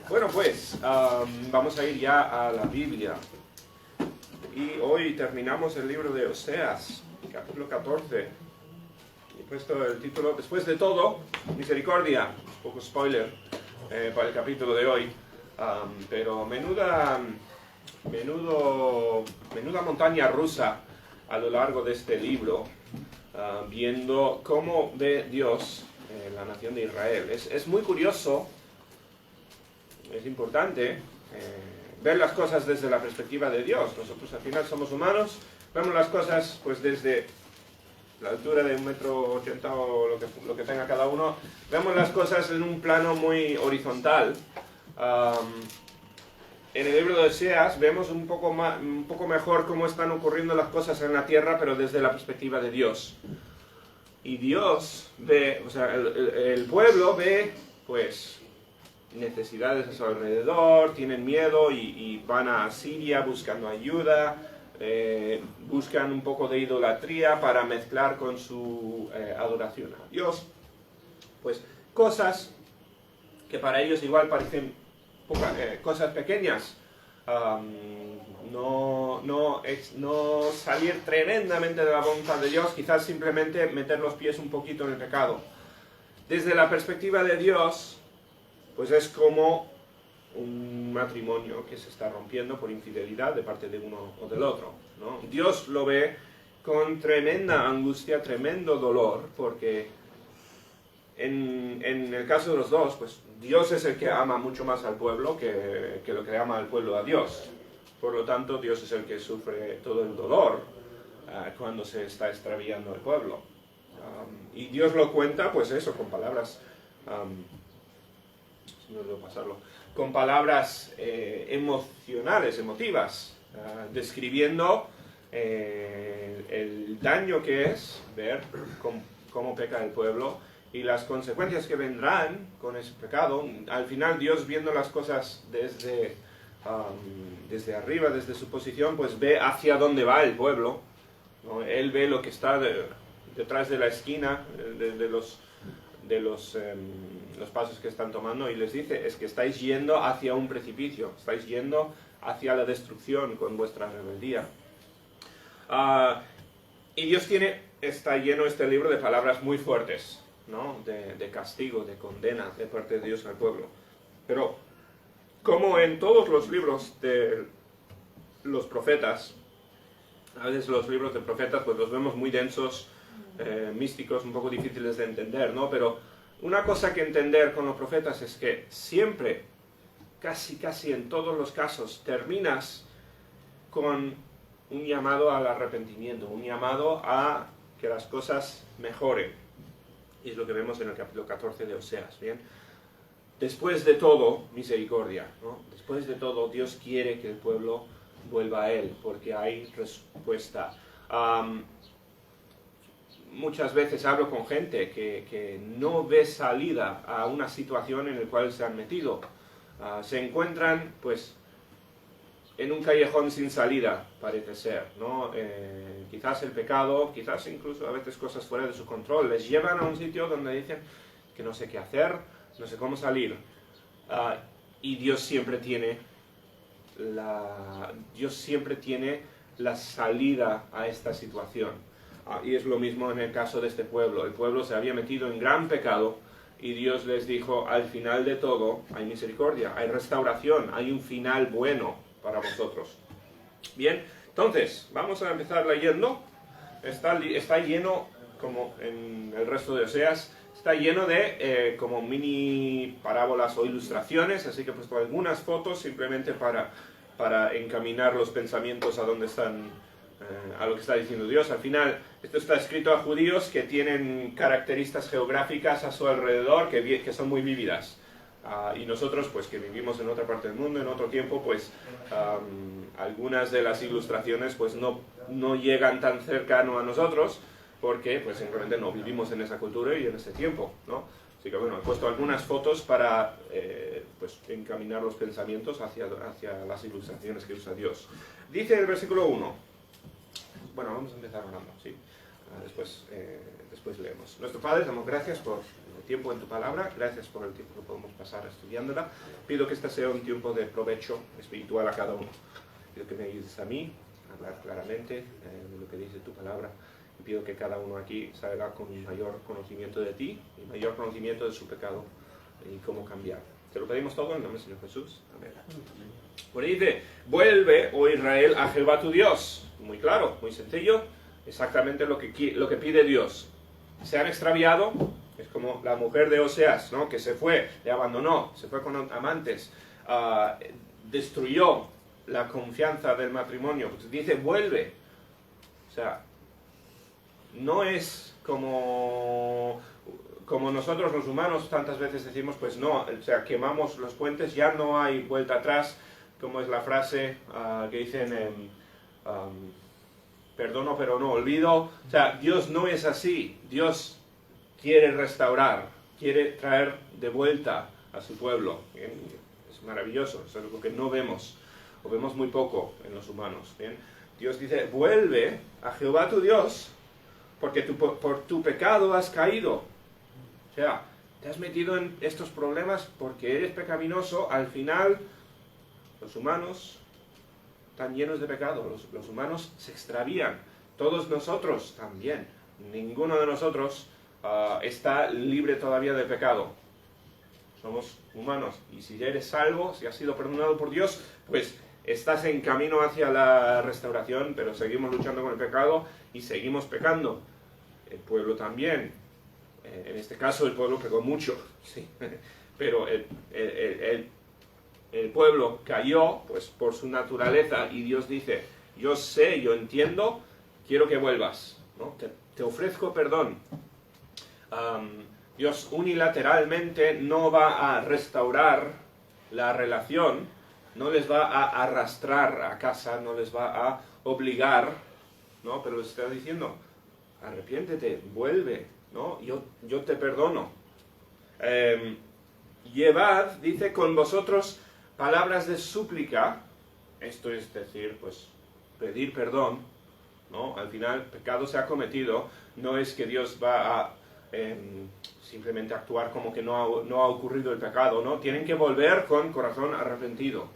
Bueno, pues vamos a ir ya a la Biblia. Y hoy terminamos el libro de Oseas, capítulo 14. He puesto el título, después de todo, misericordia. Un poco spoiler para el capítulo de hoy. Pero menuda montaña rusa a lo largo de este libro, viendo cómo ve Dios la nación de Israel. Es muy curioso, es importante ver las cosas desde la perspectiva de Dios. Nosotros al final somos humanos, vemos las cosas pues desde la altura de 1,80 m o lo que tenga cada uno, vemos las cosas en un plano muy horizontal. En el libro de Oseas vemos un poco mejor cómo están ocurriendo las cosas en la tierra, pero desde la perspectiva de Dios. Y Dios ve, o sea, el pueblo ve, pues, necesidades a su alrededor, tienen miedo y van a Siria buscando ayuda, buscan un poco de idolatría para mezclar con su adoración a Dios. Pues, cosas que para ellos igual parecen cosas pequeñas, no salir tremendamente de la voluntad de Dios, quizás simplemente meter los pies un poquito en el pecado. Desde la perspectiva de Dios, pues es como un matrimonio que se está rompiendo por infidelidad de parte de uno o del otro, ¿no? Dios lo ve con tremenda angustia, tremendo dolor, porque en el caso de los dos, pues Dios es el que ama mucho más al pueblo que lo que ama al pueblo a Dios. Por lo tanto, Dios es el que sufre todo el dolor cuando se está extraviando el pueblo. Y Dios lo cuenta, pues eso, con palabras, no debo pasarlo, con palabras emocionales, emotivas, describiendo el daño que es ver cómo peca el pueblo y las consecuencias que vendrán con ese pecado. Al final Dios, viendo las cosas desde arriba, desde su posición, pues ve hacia dónde va el pueblo, ¿no? Él ve lo que está detrás de la esquina, de los pasos que están tomando, y les dice, es que estáis yendo hacia un precipicio, estáis yendo hacia la destrucción con vuestra rebeldía. Y Dios está lleno este libro de palabras muy fuertes, ¿no? De castigo, de condena de parte de Dios al pueblo. Pero, como en todos los libros de los profetas, a veces los libros de profetas pues los vemos muy densos, místicos, un poco difíciles de entender, ¿no? Pero una cosa que entender con los profetas es que siempre, casi en todos los casos, terminas con un llamado al arrepentimiento, un llamado a que las cosas mejoren. Y es lo que vemos en el capítulo 14 de Oseas, ¿bien? Después de todo, misericordia, ¿no? Después de todo, Dios quiere que el pueblo vuelva a Él, porque hay respuesta. Muchas veces hablo con gente que no ve salida a una situación en la cual se han metido. Se encuentran, pues, en un callejón sin salida, parece ser, ¿no? Quizás el pecado, quizás incluso a veces cosas fuera de su control, les llevan a un sitio donde dicen que no sé qué hacer, no sé cómo salir. Y Dios siempre tiene la salida a esta situación. Y es lo mismo en el caso de este pueblo. El pueblo se había metido en gran pecado y Dios les dijo, al final de todo hay misericordia, hay restauración, hay un final bueno para vosotros. Bien, entonces, vamos a empezar leyendo. Está lleno, como en el resto de Oseas, está lleno de como mini parábolas o ilustraciones, así que he puesto algunas fotos simplemente para encaminar los pensamientos a donde están, a lo que está diciendo Dios. Al final, esto está escrito a judíos que tienen características geográficas a su alrededor que son muy vívidas. Y nosotros, pues que vivimos en otra parte del mundo, en otro tiempo, pues algunas de las ilustraciones pues no llegan tan cercano a nosotros, porque pues simplemente no vivimos en esa cultura y en ese tiempo, ¿no? Así que bueno, he puesto algunas fotos para pues encaminar los pensamientos hacia las ilustraciones que usa Dios. Dice el versículo 1, bueno, vamos a empezar hablando, ¿sí? Después leemos. Nuestro Padre, damos gracias por el tiempo en tu palabra, gracias por el tiempo que podemos pasar estudiándola. Pido que este sea un tiempo de provecho espiritual a cada uno. Pido que me ayudes a mí a hablar claramente de lo que dice tu palabra. Y pido que cada uno aquí salga con un mayor conocimiento de ti y mayor conocimiento de su pecado y cómo cambiar. Te lo pedimos todo en el nombre del Señor Jesús. Amén. Bueno, dice, vuelve, oh Israel, a Jehová tu Dios. Muy claro, muy sencillo, exactamente lo que pide Dios. Se han extraviado, es como la mujer de Oseas, ¿no? Que se fue, le abandonó, se fue con amantes, destruyó la confianza del matrimonio. Pues dice, vuelve. O sea, no es como nosotros los humanos tantas veces decimos, pues no, o sea, quemamos los puentes, ya no hay vuelta atrás, como es la frase que dicen, perdono pero no olvido. O sea, Dios no es así. Dios quiere restaurar, quiere traer de vuelta a su pueblo. ¿Bien? Es maravilloso, es algo que no vemos, o vemos muy poco en los humanos. ¿Bien? Dios dice, vuelve a Jehová tu Dios, porque por tu pecado has caído. O sea, te has metido en estos problemas porque eres pecaminoso. Al final, los humanos están llenos de pecado. Los humanos se extravían. Todos nosotros también. Ninguno de nosotros está libre todavía de pecado. Somos humanos. Y si eres salvo, si has sido perdonado por Dios, pues estás en camino hacia la restauración, pero seguimos luchando con el pecado y seguimos pecando. El pueblo también. En este caso el pueblo pecó mucho, sí. Pero el pueblo cayó pues por su naturaleza y Dios dice, yo sé, yo entiendo, quiero que vuelvas, ¿no? Te ofrezco perdón. Dios unilateralmente no va a restaurar la relación, no les va a arrastrar a casa, no les va a obligar, ¿no? Pero les está diciendo, arrepiéntete, vuelve, ¿no? Yo te perdono. Llevad, dice, con vosotros palabras de súplica, esto es decir, pues, pedir perdón, ¿no? Al final, pecado se ha cometido, no es que Dios va a simplemente actuar como que no ha ocurrido el pecado, ¿no? Tienen que volver con corazón arrepentido,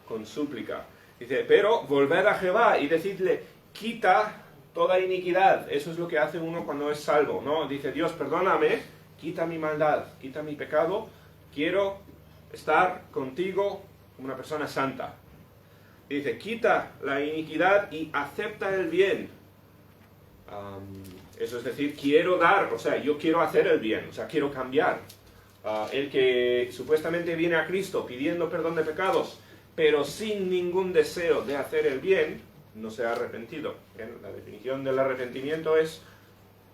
con súplica. Dice, pero volved a Jehová y decidle, quita toda iniquidad. Eso es lo que hace uno cuando es salvo, ¿no? Dice, Dios, perdóname, quita mi maldad, quita mi pecado, quiero estar contigo como una persona santa. Dice, quita la iniquidad y acepta el bien. Eso es decir, quiero dar, o sea, yo quiero hacer el bien, o sea, quiero cambiar. El que supuestamente viene a Cristo pidiendo perdón de pecados, pero sin ningún deseo de hacer el bien, no se ha arrepentido. ¿Bien? La definición del arrepentimiento es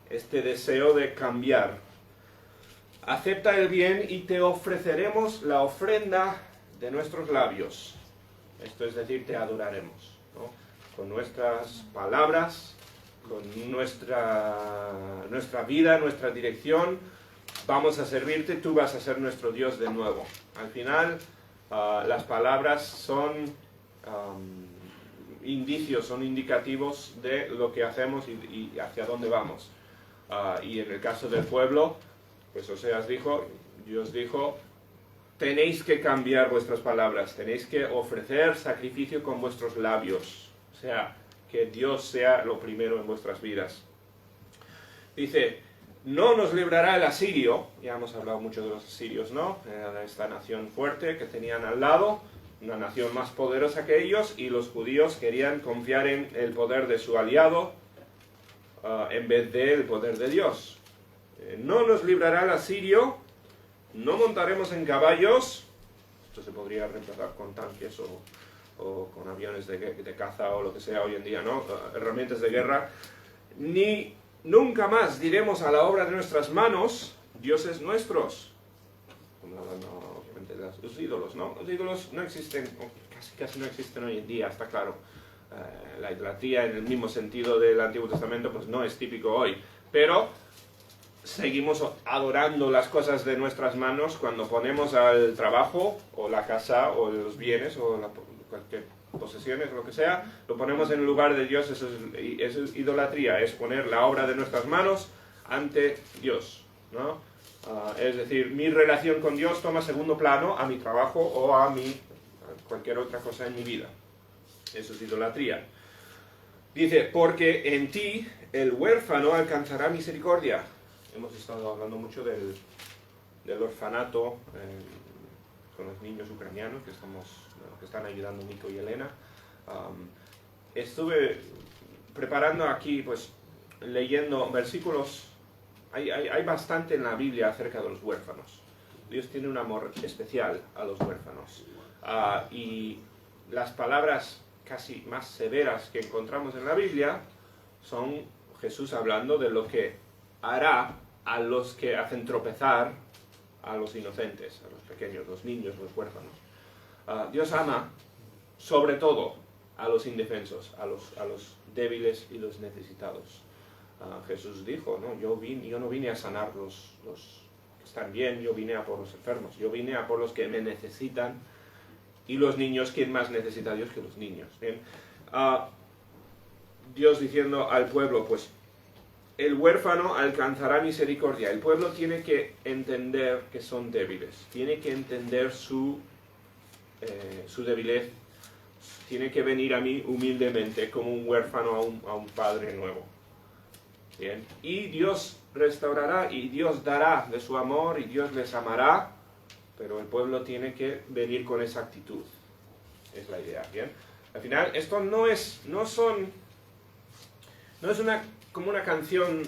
este deseo de cambiar. Acepta el bien y te ofreceremos la ofrenda de nuestros labios. Esto es decir, te adoraremos, ¿no? Con nuestras palabras, con nuestra vida, nuestra dirección, vamos a servirte, tú vas a ser nuestro Dios de nuevo. Al final, las palabras son indicios, son indicativos de lo que hacemos y hacia dónde vamos. Y en el caso del pueblo, pues Oseas dijo, Dios dijo, tenéis que cambiar vuestras palabras, tenéis que ofrecer sacrificio con vuestros labios. O sea, que Dios sea lo primero en vuestras vidas. Dice, no nos librará el asirio, ya hemos hablado mucho de los asirios, ¿no? Era esta nación fuerte que tenían al lado, una nación más poderosa que ellos, y los judíos querían confiar en el poder de su aliado en vez del poder de Dios. No nos librará el asirio, no montaremos en caballos, esto se podría reemplazar con tanques o con aviones de caza o lo que sea hoy en día, ¿no? Herramientas de guerra, ni nunca más diremos a la obra de nuestras manos, dioses nuestros. Como hablando, obviamente, de los ídolos, ¿no? Los ídolos no existen, casi no existen hoy en día, está claro. La idolatría en el mismo sentido del Antiguo Testamento pues no es típico hoy, pero seguimos adorando las cosas de nuestras manos cuando ponemos al trabajo o la casa o los bienes o cualquier posesiones, lo que sea, lo ponemos en el lugar de Dios, eso es idolatría, es poner la obra de nuestras manos ante Dios, ¿no? Es decir, mi relación con Dios toma segundo plano a mi trabajo o a cualquier otra cosa en mi vida. Eso es idolatría. Dice, porque en ti el huérfano alcanzará misericordia. Hemos estado hablando mucho del orfanato con los niños ucranianos que están ayudando Nico y Elena. Estuve preparando aquí, pues, leyendo versículos. Hay bastante en la Biblia acerca de los huérfanos. Dios tiene un amor especial a los huérfanos. Y las palabras casi más severas que encontramos en la Biblia son Jesús hablando de lo que hará a los que hacen tropezar a los inocentes, a los pequeños, los niños, los huérfanos. Dios ama sobre todo a los indefensos, a los débiles y los necesitados. Jesús dijo, ¿no? Yo no vine a sanar los que están bien, yo vine a por los enfermos, yo vine a por los que me necesitan. Y los niños, ¿quién más necesita a Dios que los niños? ¿Bien? Dios diciendo al pueblo, pues, el huérfano alcanzará misericordia. El pueblo tiene que entender que son débiles, tiene que entender su debilidad, tiene que venir a mí humildemente como un huérfano a un padre nuevo. ¿Bien? Y Dios restaurará y Dios dará de su amor y Dios les amará. Pero el pueblo tiene que venir con esa actitud. Es la idea, ¿bien? Al final, esto no es como una canción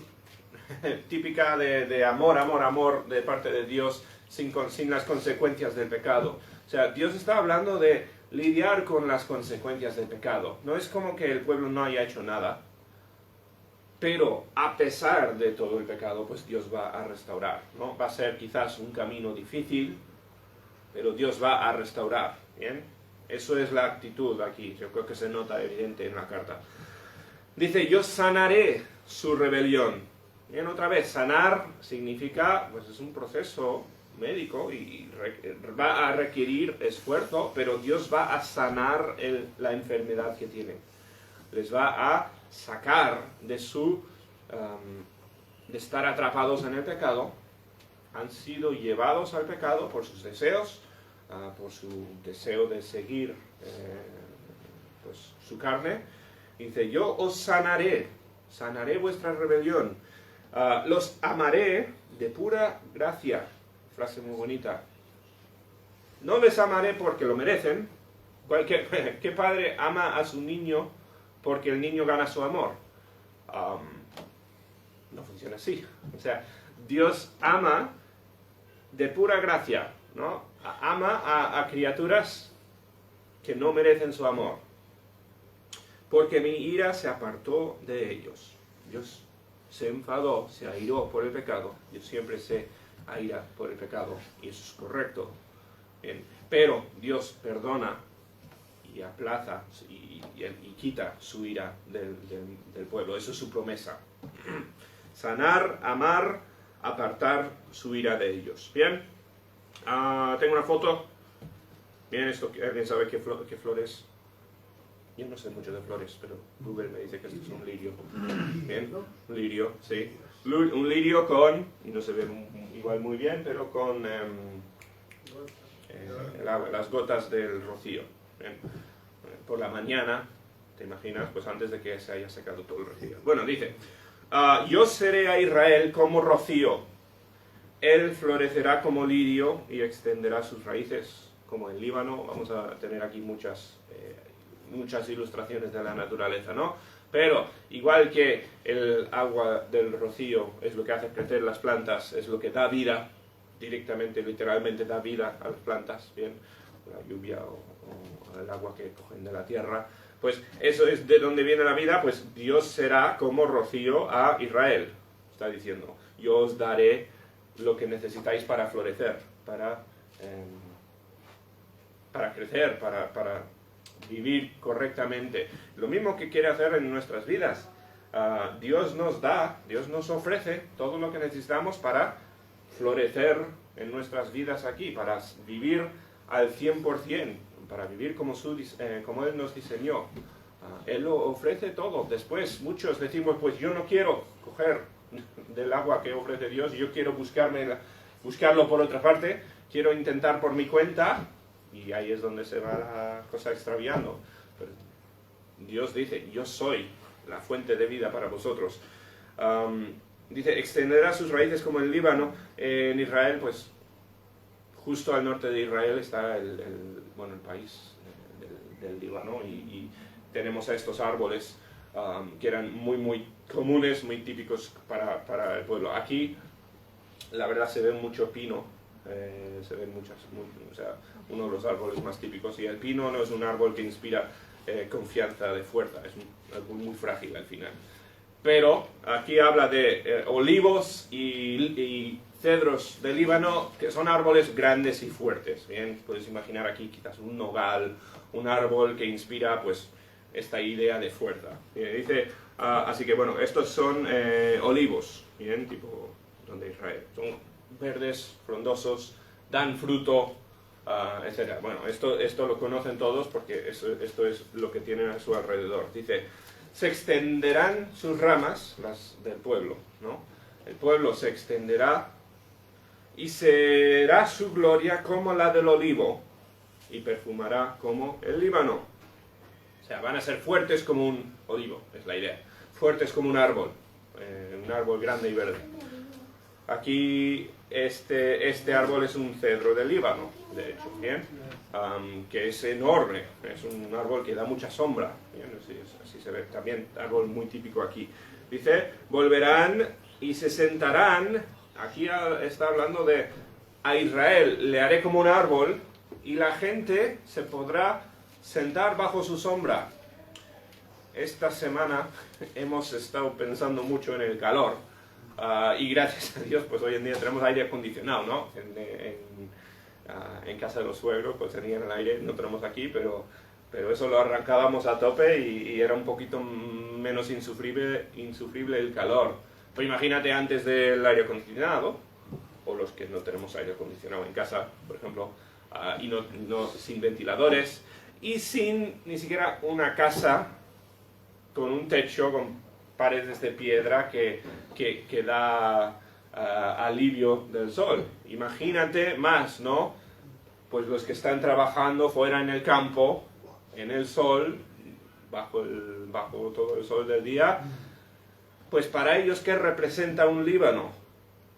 típica de amor de parte de Dios sin las consecuencias del pecado. O sea, Dios está hablando de lidiar con las consecuencias del pecado. No es como que el pueblo no haya hecho nada. Pero a pesar de todo el pecado, pues Dios va a restaurar, ¿no? Va a ser quizás un camino difícil, pero Dios va a restaurar, ¿bien? Eso es la actitud aquí, yo creo que se nota evidente en la carta. Dice, yo sanaré su rebelión. Bien, otra vez, sanar significa, pues es un proceso médico y va a requerir esfuerzo, pero Dios va a sanar la enfermedad que tienen. Les va a sacar de estar atrapados en el pecado. Han sido llevados al pecado por sus deseos, por su deseo de seguir pues, su carne. Dice, yo os sanaré vuestra rebelión, los amaré de pura gracia. Frase muy bonita. No les amaré porque lo merecen. ¿Qué padre ama a su niño porque el niño gana su amor? No funciona así. O sea, Dios ama de pura gracia, ¿no? Ama a criaturas que no merecen su amor. Porque mi ira se apartó de ellos. Dios se enfadó, se airó por el pecado. Dios siempre se aira por el pecado. Y eso es correcto. Bien. Pero Dios perdona y aplaza y quita su ira del pueblo. Eso es su promesa. Sanar, amar, apartar su ira de ellos. Bien, tengo una foto. Bien, ¿alguien sabe qué flores? Yo no sé mucho de flores, pero Google me dice que esto es un lirio. Bien, un lirio, sí. Un lirio con, y no se ve igual muy bien, pero con las gotas del rocío. Bien. Por la mañana, ¿te imaginas? Pues antes de que se haya secado todo el rocío. Bueno, dice, yo seré a Israel como rocío. Él florecerá como lirio y extenderá sus raíces como el Líbano. Vamos a tener aquí muchas ilustraciones de la naturaleza, ¿no? Pero igual que el agua del rocío es lo que hace crecer las plantas, es lo que da vida, directamente, literalmente da vida a las plantas, ¿bien? La lluvia o el agua que cogen de la tierra, pues eso es de donde viene la vida. Pues Dios será como rocío a Israel, está diciendo, yo os daré lo que necesitáis para florecer, para crecer, para vivir correctamente. Lo mismo que quiere hacer en nuestras vidas. Dios nos ofrece todo lo que necesitamos para florecer en nuestras vidas aquí, para vivir al 100%, para vivir como Él nos diseñó. Él lo ofrece todo. Después muchos decimos, pues yo no quiero coger del agua que ofrece Dios, yo quiero buscarlo por otra parte, quiero intentar por mi cuenta, y ahí es donde se va la cosa extraviando. Pero Dios dice, yo soy la fuente de vida para vosotros. Dice, extenderá sus raíces como el Líbano. En Israel, pues justo al norte de Israel está el país del Líbano, y tenemos a estos árboles que eran muy comunes, muy típicos para el pueblo. Aquí, la verdad, se ve mucho pino, se ven o sea, uno de los árboles más típicos, y el pino no es un árbol que inspira confianza de fuerza, es un árbol muy frágil al final. Pero aquí habla de olivos y cedros del Líbano, que son árboles grandes y fuertes. Bien, puedes imaginar aquí quizás un nogal, un árbol que inspira pues esta idea de fuerza. Bien, dice, así que bueno, estos son olivos, bien, tipo donde Israel. Son verdes, frondosos, dan fruto, etc. Bueno, esto lo conocen todos porque esto es lo que tienen a su alrededor. Dice, se extenderán sus ramas, las del pueblo, ¿no? El pueblo se extenderá y será su gloria como la del olivo y perfumará como el Líbano. O sea, van a ser fuertes como un olivo, es la idea. Fuertes como un árbol grande y verde. Aquí este árbol es un cedro del Líbano, de hecho, ¿bien? Que es enorme, es un árbol que da mucha sombra, ¿bien? Así se ve, también árbol muy típico aquí. Dice, volverán y se sentarán, aquí está hablando de a Israel, le haré como un árbol y la gente se podrá sentar bajo su sombra. Esta semana hemos estado pensando mucho en el calor, y gracias a Dios pues hoy en día tenemos aire acondicionado, ¿no? En casa de los suegros pues tenían el aire, no tenemos aquí, pero eso lo arrancábamos a tope y era un poquito menos insufrible el calor. Pues imagínate antes del aire acondicionado, o los que no tenemos aire acondicionado en casa, por ejemplo, y sin ventiladores, y sin ni siquiera una casa con un techo, con paredes de piedra que da alivio del sol. Imagínate más, ¿no? Pues los que están trabajando fuera en el campo, en el sol, bajo todo el sol del día, pues para ellos, ¿qué representa un Líbano?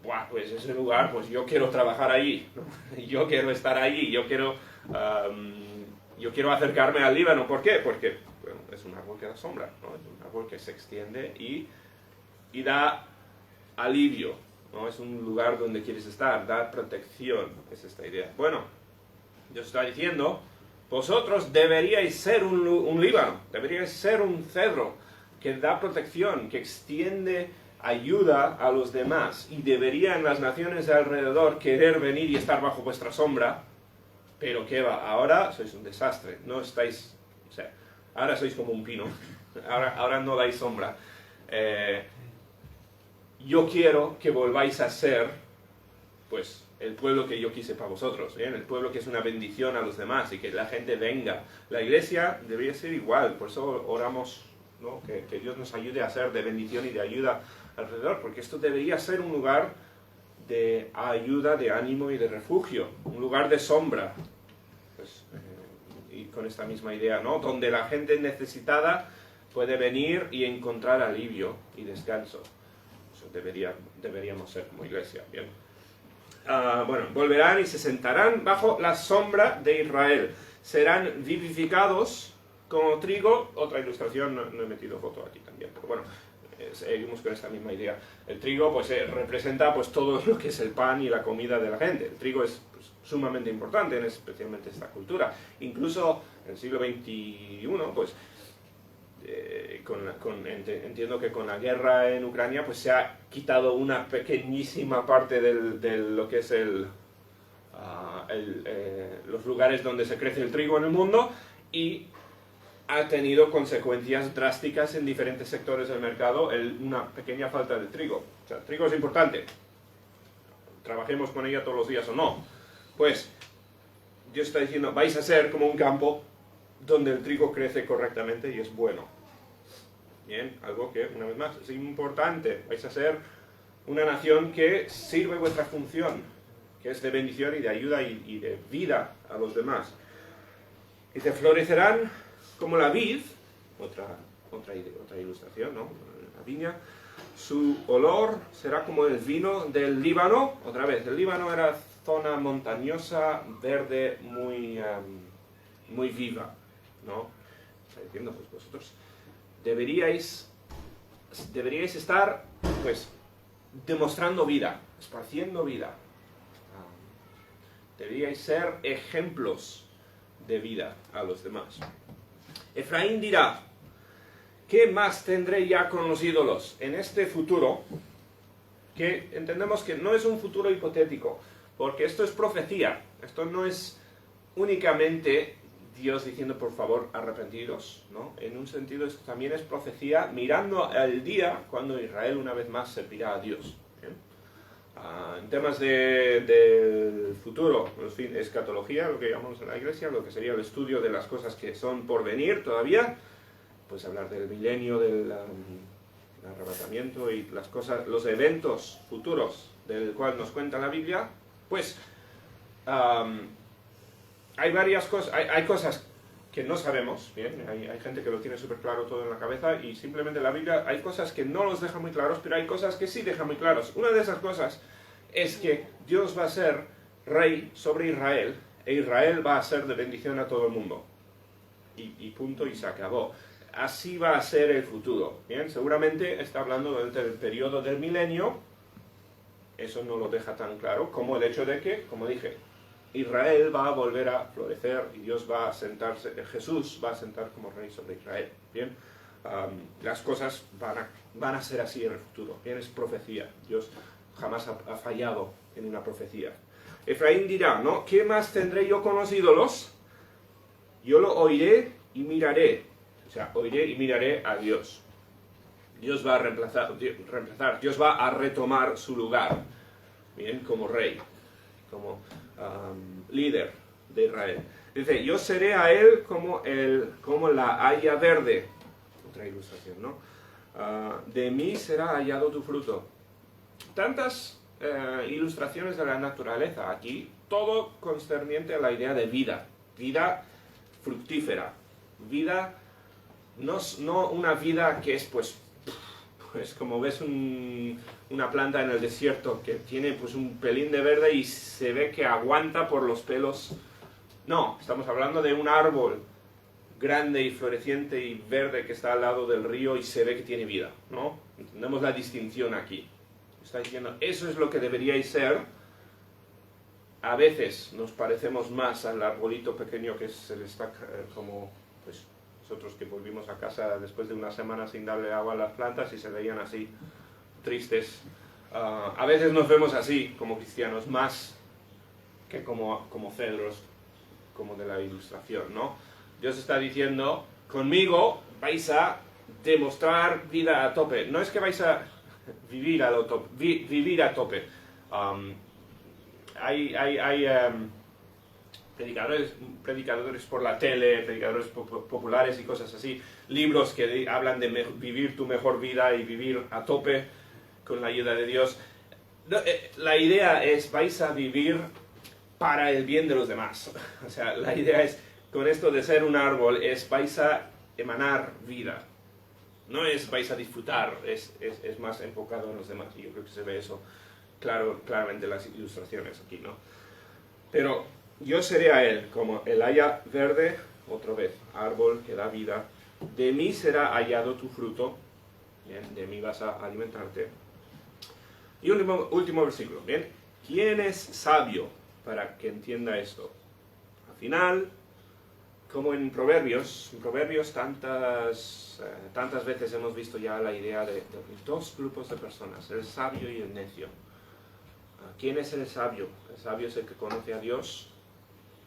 Buah, pues ese lugar, pues yo quiero trabajar allí, ¿no? Yo quiero estar allí, yo quiero acercarme al Líbano. ¿Por qué? Porque bueno, es un árbol que da sombra, ¿no? Es un árbol que se extiende y da alivio, ¿no? Es un lugar donde quieres estar, da protección, es esta idea. Bueno, Dios está diciendo, vosotros deberíais ser un Líbano, deberíais ser un cedro que da protección, que extiende ayuda a los demás, y deberían las naciones de alrededor querer venir y estar bajo vuestra sombra, pero ¿qué va? Ahora sois un desastre, no estáis, o sea, ahora sois como un pino, ahora no dais sombra. Yo quiero que volváis a ser, pues, el pueblo que yo quise para vosotros, ¿bien? El pueblo que es una bendición a los demás y que la gente venga. La iglesia debería ser igual, por eso oramos, ¿no? Que Dios nos ayude a ser de bendición y de ayuda alrededor, porque esto debería ser un lugar de ayuda, de ánimo y de refugio, un lugar de sombra, pues, y con esta misma idea, ¿no? Donde la gente necesitada puede venir y encontrar alivio y descanso. Eso deberíamos ser como iglesia, ¿bien? Bueno, volverán y se sentarán bajo la sombra de Israel, serán vivificados como trigo. Otra ilustración, no he metido foto aquí también, pero bueno, seguimos con esta misma idea. El trigo pues representa pues todo lo que es el pan y la comida de la gente. El trigo es pues, sumamente importante, especialmente en esta cultura. Incluso en el siglo XXI, pues entiendo que con la guerra en Ucrania pues se ha quitado una pequeñísima parte de lo que es los lugares donde se crece el trigo en el mundo, y ha tenido consecuencias drásticas en diferentes sectores del mercado una pequeña falta de trigo. O sea, el trigo es importante, trabajemos con ella todos los días o no. Pues Dios está diciendo, vais a ser como un campo donde el trigo crece correctamente y es bueno. Bien, algo que, una vez más, es importante. Vais a ser una nación que sirve vuestra función, que es de bendición y de ayuda y de vida a los demás. Y te florecerán como la vid, otra ilustración, ¿no? La viña. Su olor será como el vino del Líbano. Otra vez, el Líbano era zona montañosa, verde, muy viva, ¿no? Está diciendo, pues vosotros deberíais estar, pues, demostrando vida, esparciendo vida. Deberíais ser ejemplos de vida a los demás. Efraín dirá, ¿qué más tendré ya con los ídolos? En este futuro, que entendemos que no es un futuro hipotético, porque esto es profecía, esto no es únicamente Dios diciendo por favor arrepentidos, ¿no? En un sentido esto también es profecía mirando al día cuando Israel una vez más servirá a Dios. ¿Bien? En temas del futuro, en fin, escatología, lo que llamamos en la iglesia, lo que sería el estudio de las cosas que son por venir todavía, pues hablar del milenio, del arrebatamiento y las cosas, los eventos futuros del cual nos cuenta la Biblia, pues hay varias cosas, hay cosas que no sabemos, bien, hay gente que lo tiene súper claro todo en la cabeza y simplemente la Biblia hay cosas que no los deja muy claros, pero hay cosas que sí deja muy claros. Una de esas cosas es que Dios va a ser rey sobre Israel e Israel va a ser de bendición a todo el mundo. Y punto, y se acabó. Así va a ser el futuro. Bien, seguramente está hablando durante el periodo del milenio. Eso no lo deja tan claro como el hecho de que, como dije, Israel va a volver a florecer y Dios va a sentarse, Jesús va a sentar como rey sobre Israel. Bien, las cosas van a ser así en el futuro. Bien, es profecía. Dios jamás ha fallado en una profecía. Efraín dirá, ¿no? ¿Qué más tendré yo con los ídolos? Yo lo oiré y miraré. O sea, oiré y miraré a Dios. Dios va a reemplazar, Dios va a retomar su lugar, bien, como rey, como líder de Israel. Dice, yo seré a él como la haya verde. Otra ilustración, ¿no? De mí será hallado tu fruto. Tantas ilustraciones de la naturaleza aquí, todo concerniente a la idea de vida. Vida fructífera. Vida, no una vida que es pues como ves una planta en el desierto que tiene pues un pelín de verde y se ve que aguanta por los pelos. No, estamos hablando de un árbol grande y floreciente y verde que está al lado del río y se ve que tiene vida, ¿no? Entendemos la distinción aquí. Está diciendo, eso es lo que deberíais ser. A veces nos parecemos más al arbolito pequeño que se le está como, pues, nosotros que volvimos a casa después de una semana sin darle agua a las plantas y se veían así, tristes. A veces nos vemos así, como cristianos, más que como cedros, como de la ilustración, ¿no? Dios está diciendo, conmigo vais a demostrar vida a tope. No es que vais a vivir a tope, vivir a tope. Hay predicadores por la tele, predicadores populares y cosas así, libros que hablan de vivir tu mejor vida y vivir a tope con la ayuda de Dios. La idea es, vais a vivir para el bien de los demás. O sea, la idea es, con esto de ser un árbol, es vais a emanar vida. No es vais a disfrutar, es más enfocado en los demás. Y yo creo que se ve eso claramente en las ilustraciones aquí, ¿no? Pero yo seré a él como el haya verde, otra vez, árbol que da vida. De mí será hallado tu fruto, bien, de mí vas a alimentarte. Y último versículo, bien. ¿Quién es sabio para que entienda esto? Al final, como en Proverbios tantas veces hemos visto ya la idea de dos grupos de personas, el sabio y el necio. ¿Quién es el sabio? El sabio es el que conoce a Dios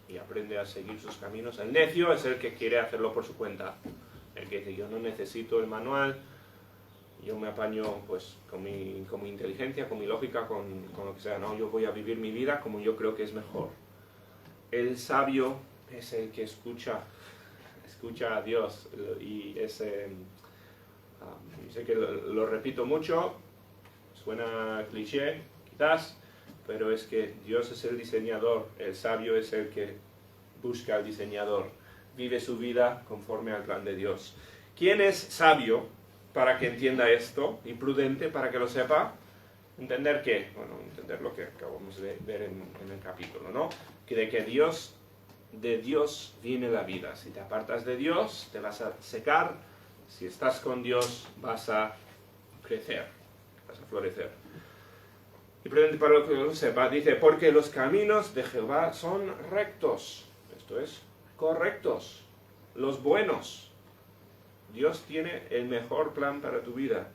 y aprende a seguir sus caminos. El necio es el que quiere hacerlo por su cuenta. El que dice, yo no necesito el manual, yo me apaño pues con mi inteligencia, con mi lógica, con lo que sea. No, yo voy a vivir mi vida como yo creo que es mejor. el sabio es el que escucha a Dios. Y sé que lo repito mucho, suena cliché quizás, pero es que Dios es el diseñador, el sabio es el que busca al diseñador, vive su vida conforme al plan de Dios. ¿Quién es sabio para que entienda esto y prudente para que lo sepa? ¿Entender qué? Bueno, entender lo que acabamos de ver en el capítulo, ¿no? Que de Dios viene la vida. Si te apartas de Dios, te vas a secar. Si estás con Dios, vas a crecer, vas a florecer. Y prudente para lo que lo sepa, dice, porque los caminos de Jehová son rectos. Esto es, correctos, los buenos. Dios tiene el mejor plan para tu vida.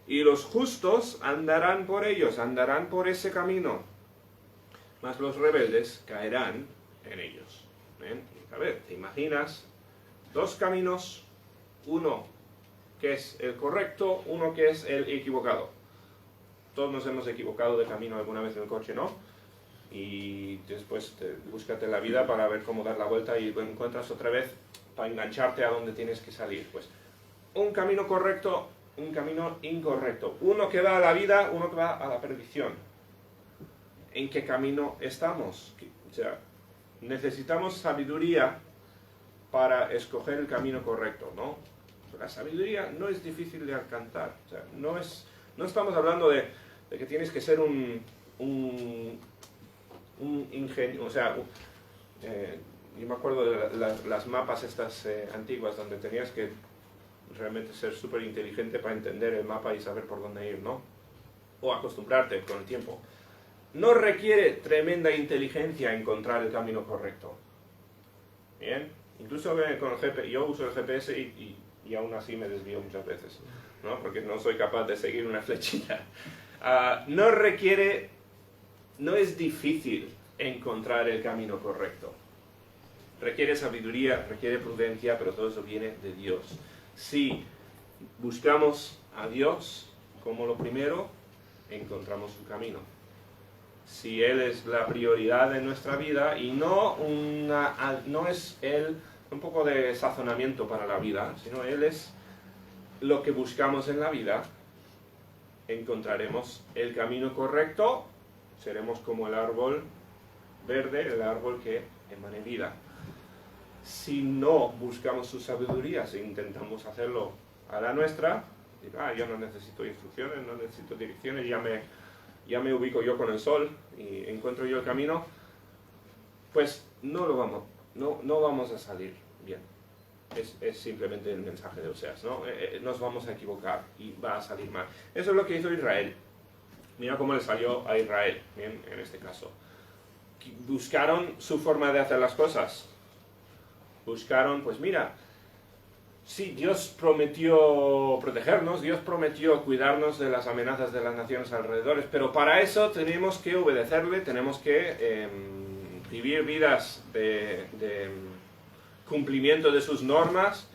Y los justos andarán por ellos, andarán por ese camino. Mas los rebeldes caerán en ellos. ¿Ven? A ver, ¿te imaginas? Dos caminos, uno que es el correcto, uno que es el equivocado. Todos nos hemos equivocado de camino alguna vez en el coche, ¿no? Y después búscate la vida para ver cómo dar la vuelta y lo encuentras otra vez para engancharte a donde tienes que salir. Pues un camino correcto, un camino incorrecto. Uno que va a la vida, uno que va a la perdición. ¿En qué camino estamos? O sea, necesitamos sabiduría para escoger el camino correcto, ¿no? La sabiduría no es difícil de alcanzar. O sea, no estamos hablando de que tienes que ser un ingenio, o sea, yo me acuerdo de las mapas estas antiguas donde tenías que realmente ser súper inteligente para entender el mapa y saber por dónde ir, ¿no? O acostumbrarte con el tiempo. No requiere tremenda inteligencia encontrar el camino correcto. ¿Bien? Incluso con el GPS, yo uso el GPS y aún así me desvío muchas veces, ¿no? Porque no soy capaz de seguir una flechita. No es difícil encontrar el camino correcto. Requiere sabiduría, requiere prudencia, pero todo eso viene de Dios. Si buscamos a Dios como lo primero, encontramos su camino. Si Él es la prioridad de nuestra vida y no es Él un poco de sazonamiento para la vida, sino Él es lo que buscamos en la vida, encontraremos el camino correcto, seremos como el árbol verde, el árbol que emane vida. Si no buscamos su sabiduría, si intentamos hacerlo a la nuestra, yo no necesito instrucciones, no necesito direcciones, ya me ubico yo con el sol y encuentro yo el camino, pues no vamos a salir bien. Es simplemente el mensaje de Oseas, ¿no? Nos vamos a equivocar y va a salir mal. Eso es lo que hizo Israel. Mira cómo le salió a Israel, bien, en este caso. Buscaron su forma de hacer las cosas. Buscaron, pues mira, sí, Dios prometió protegernos, Dios prometió cuidarnos de las amenazas de las naciones alrededor, pero para eso tenemos que obedecerle, tenemos que vivir vidas de cumplimiento de sus normas,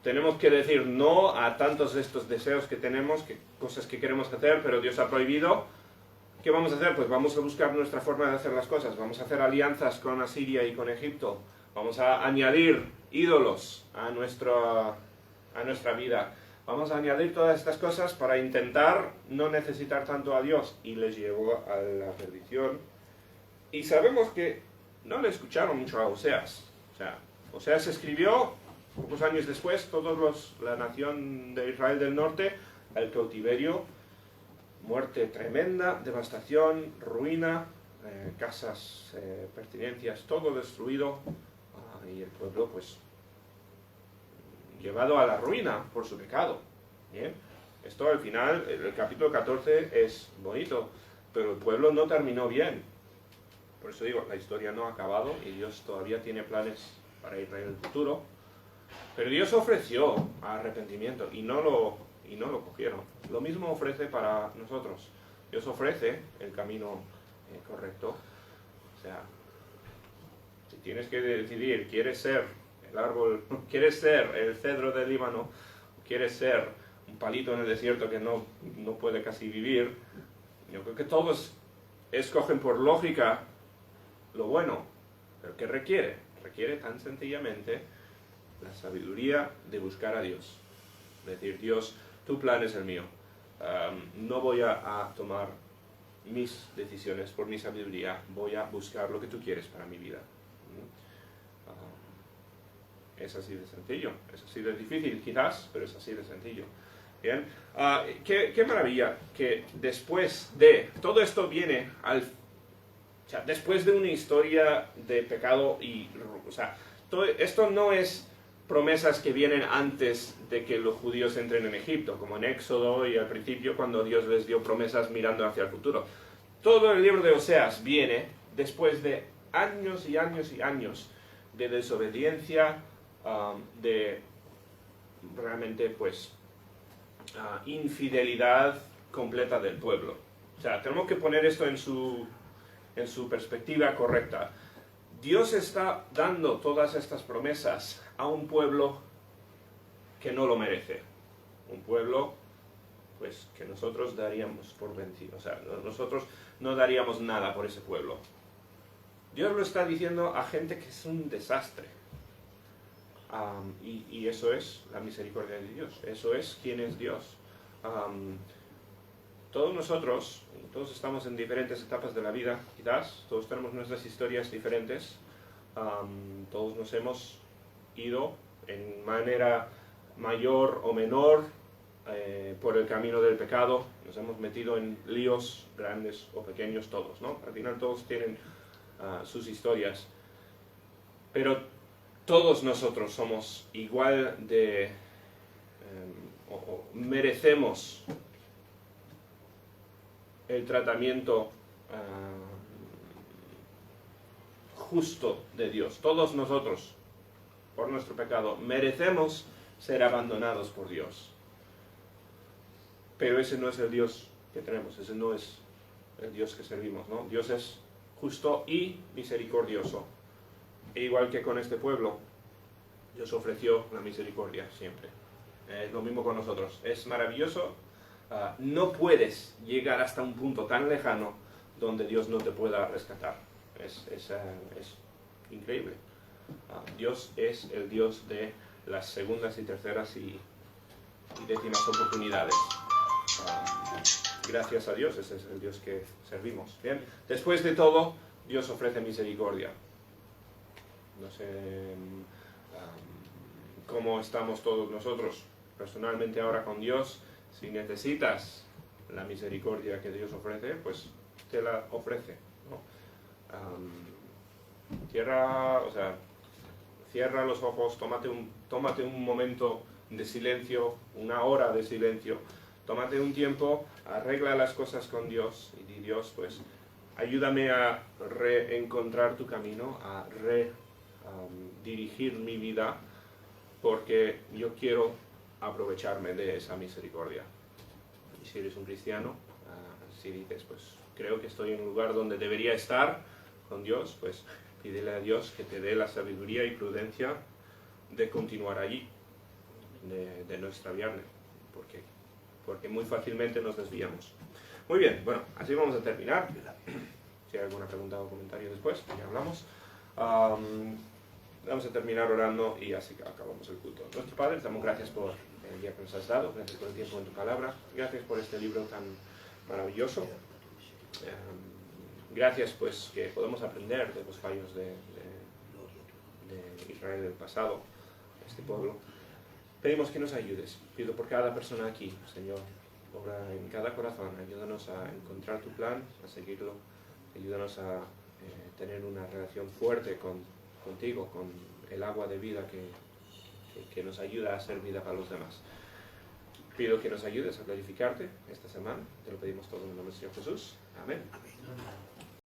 tenemos que decir no a tantos de estos deseos que tenemos, cosas que queremos hacer, pero Dios ha prohibido. ¿Qué vamos a hacer? Pues vamos a buscar nuestra forma de hacer las cosas, vamos a hacer alianzas con Asiria y con Egipto, vamos a añadir ídolos a nuestra vida, vamos a añadir todas estas cosas para intentar no necesitar tanto a Dios, y les llevó a la perdición. Y sabemos que no le escucharon mucho a Oseas. Oseas escribió pocos años después, la nación de Israel del norte, al cautiverio, muerte tremenda, devastación, ruina, casas, pertenencias, todo destruido, y el pueblo pues llevado a la ruina por su pecado. ¿Bien? Esto al final, el capítulo 14 es bonito, pero el pueblo no terminó bien. Por eso digo, la historia no ha acabado y Dios todavía tiene planes para Israel en el futuro. Pero Dios ofreció arrepentimiento y no lo cogieron. Lo mismo ofrece para nosotros. Dios ofrece el camino correcto. O sea, si tienes que decidir, ¿quieres ser el árbol, quieres ser el cedro del Líbano, quieres ser un palito en el desierto que no puede casi vivir? Yo creo que todos escogen por lógica lo bueno. ¿Pero qué requiere? Requiere tan sencillamente la sabiduría de buscar a Dios. Decir, Dios, tu plan es el mío. No voy a tomar mis decisiones por mi sabiduría, voy a buscar lo que tú quieres para mi vida. Es así de sencillo, es así de difícil quizás, pero es así de sencillo. Bien, qué maravilla que después de, todo esto viene o sea, después de una historia de pecado y, o sea, esto no es promesas que vienen antes de que los judíos entren en Egipto, como en Éxodo y al principio cuando Dios les dio promesas mirando hacia el futuro. Todo el libro de Oseas viene después de años y años y años de desobediencia, de realmente pues infidelidad completa del pueblo. O sea, tenemos que poner esto en su perspectiva correcta. Dios está dando todas estas promesas a un pueblo que no lo merece. Un pueblo pues que nosotros daríamos por vencido. O sea, nosotros no daríamos nada por ese pueblo. Dios lo está diciendo a gente que es un desastre. Y eso es la misericordia de Dios. Eso es quién es Dios. Todos nosotros, todos estamos en diferentes etapas de la vida, quizás. Todos tenemos nuestras historias diferentes. Todos nos hemos ido en manera mayor o menor por el camino del pecado. Nos hemos metido en líos grandes o pequeños todos, ¿no? Al final todos tienen sus historias. Pero todos nosotros somos igual de... o merecemos el tratamiento justo de Dios. Todos nosotros, por nuestro pecado, merecemos ser abandonados por Dios. Pero ese no es el Dios que tenemos, ese no es el Dios que servimos, ¿no? Dios es justo y misericordioso. E igual que con este pueblo, Dios ofreció la misericordia siempre. Es lo mismo con nosotros. Es maravilloso. No puedes llegar hasta un punto tan lejano donde Dios no te pueda rescatar. Es increíble. Dios es el Dios de las segundas y terceras y décimas oportunidades. Gracias a Dios, ese es el Dios que servimos. Bien, después de todo, Dios ofrece misericordia. No sé cómo estamos todos nosotros personalmente ahora con Dios. Si necesitas la misericordia que Dios ofrece, pues te la ofrece, ¿no? Cierra los ojos, tómate un momento de silencio, una hora de silencio, tómate un tiempo, arregla las cosas con Dios y di, Dios, pues ayúdame a reencontrar tu camino, a dirigir mi vida, porque yo quiero aprovecharme de esa misericordia. Y si eres un cristiano, si dices, pues creo que estoy en un lugar donde debería estar con Dios, pues pídele a Dios que te dé la sabiduría y prudencia de continuar allí, de no extraviarme, porque muy fácilmente nos desviamos. Muy bien, bueno, así vamos a terminar. Si hay alguna pregunta o comentario después, ya hablamos. Vamos a terminar orando y así acabamos el culto. Nuestro Padre, te damos gracias por el día que nos has dado, gracias por el tiempo en tu palabra, gracias por este libro tan maravilloso. Gracias pues que podemos aprender de los fallos de Israel del pasado, este pueblo. Pedimos que nos ayudes, pido por cada persona aquí, Señor, obra en cada corazón, ayúdanos a encontrar tu plan, a seguirlo, ayúdanos a tener una relación fuerte contigo, con el agua de vida que nos ayuda a hacer vida para los demás. Pido que nos ayudes a glorificarte esta semana, te lo pedimos todo en el nombre del Señor Jesús. Amén.